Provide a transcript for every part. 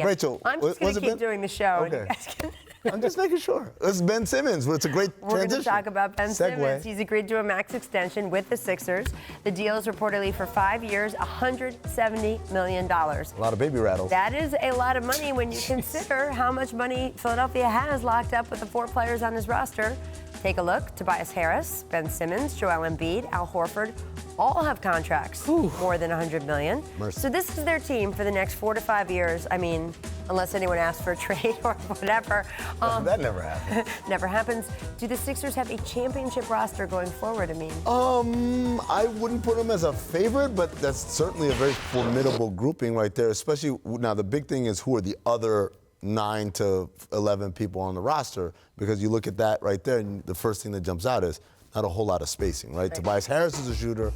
Rachel, I'm just going to keep doing the show. Okay. And you guys can I'm just making sure. This is Ben Simmons. It's a great We're going transition. to talk about Ben Simmons. He's agreed to a max extension with the Sixers. The deal is reportedly for 5 years, $170 million. A lot of baby rattles. That is a lot of money when you consider how much money Philadelphia has locked up with the 4 players on his roster. Take a look. Tobias Harris, Ben Simmons, Joel Embiid, Al Horford, all have contracts more than $100 million. Mercy. So this is their team for the next 4 to 5 years. I mean, unless anyone asks for a trade or whatever. That never happens. Never happens. Do the Sixers have a championship roster going forward, Amin? I wouldn't put them as a favorite, but that's certainly a very formidable grouping right there, especially now the big thing is who are the other 9 to 11 people on the roster, because you look at that right there and the first thing that jumps out is not a whole lot of spacing, right? Tobias Harris is a shooter,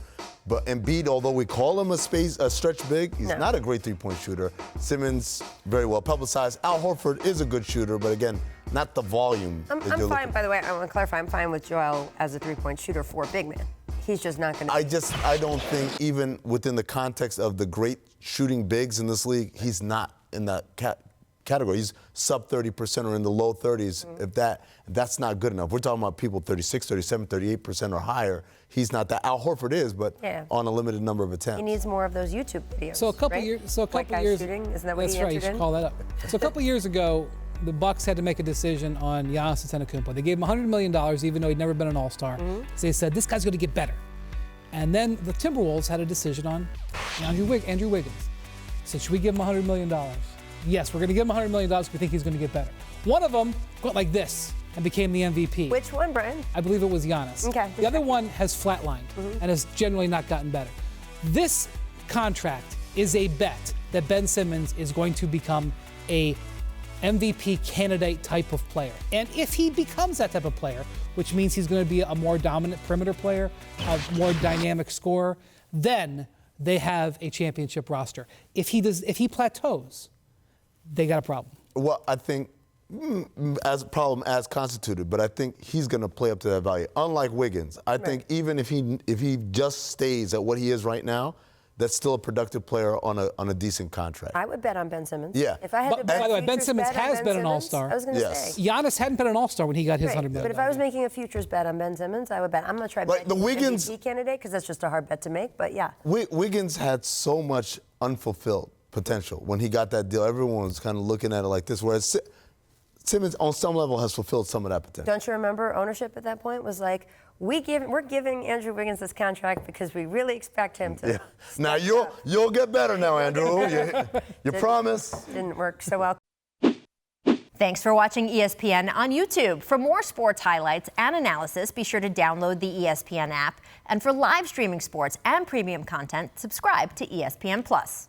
but Embiid, although we call him a stretch big, he's not a great three-point shooter. Simmons, very well publicized. Al Horford is a good shooter, but again, not the volume. I'm fine, by the way, I want to clarify, I'm fine with Joel as a three-point shooter for a big man. He's just not going to I don't think even within the context of the great shooting bigs in this league, he's not in that category. He's sub 30% or in the low 30s. If that's not good enough. We're talking about people 36, 37, 38% or higher. He's not that. Al Horford is, but on a limited number of attempts. He needs more of those YouTube videos. So a couple years. Shooting, isn't that what that's he right. You should call that up. So a couple years ago, the Bucks had to make a decision on Giannis Antetokounmpo. They gave him $100 million, even though he'd never been an All-Star. So they said this guy's going to get better. And then the Timberwolves had a decision on Andrew Wiggins. Said, should we give him $100 million? Yes, we're going to give him $100 million because we think he's going to get better. One of them went like this and became the MVP. Which one, Brian? I believe it was Giannis. Okay. The other one has flatlined and has generally not gotten better. This contract is a bet that Ben Simmons is going to become a MVP candidate type of player. And if he becomes that type of player, which means he's going to be a more dominant perimeter player, a more dynamic scorer, then they have a championship roster. If he plateaus, they got a problem. Well, I think as a problem as constituted, but I think he's going to play up to that value. Unlike Wiggins, I think even if he just stays at what he is right now, that's still a productive player on a decent contract. I would bet on Ben Simmons. Yeah. If I had to bet, by the way, Ben Simmons has been an All-Star. I was going to say. Giannis hadn't been an All-Star when he got his $100 million. But if I was making a futures bet on Ben Simmons, I would bet. I'm going to try like betting the Wiggins MVP candidate because that's just a hard bet to make. But yeah. Wiggins had so much unfulfilled potential when he got that deal. Everyone was kind of looking at it like this, whereas Simmons, on some level, has fulfilled some of that potential. Don't you remember ownership at that point was like, we're giving Andrew Wiggins this contract because we really expect him to. Yeah. Now you'll get better now, Andrew. You promise. Didn't work so well. Thanks for watching ESPN on YouTube. For more sports highlights and analysis, be sure to download the ESPN app. And for live streaming sports and premium content, subscribe to ESPN+.